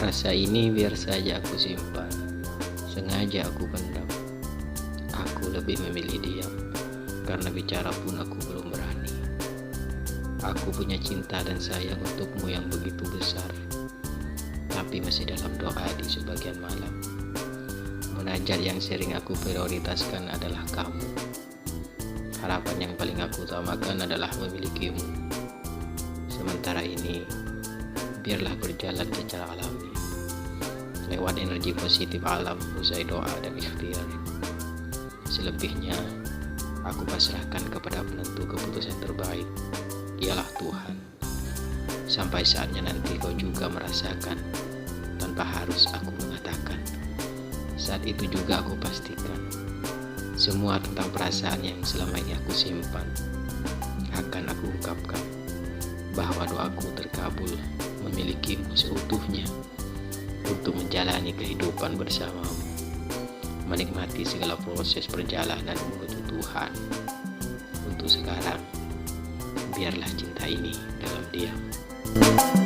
Rasa ini biar saja aku simpan, sengaja aku pendam. Aku lebih memilih diam, karena bicara pun aku belum berani. Aku punya cinta dan sayang untukmu yang begitu besar, tapi masih dalam doa di sebagian malam. Munajat yang sering aku prioritaskan adalah kamu. Harapan yang paling aku utamakan adalah memilikimu. Sementara ini, biarlah berjalan secara alami, lewat energi positif alam usai doa dan ikhtiar. Selebihnya, aku pasrahkan kepada penentu keputusan terbaik, ialah Tuhan. Sampai saatnya nanti kau juga merasakan, tanpa harus aku mengatakan. Saat itu juga aku pastikan, semua tentang perasaan yang selama ini aku simpan, akan aku ungkapkan, bahwa doaku terkabul memilikimu seutuhnya, untuk menjalani kehidupan bersamamu, menikmati segala proses perjalanan menuju Tuhan. Untuk sekarang, biarlah cinta ini dalam diam.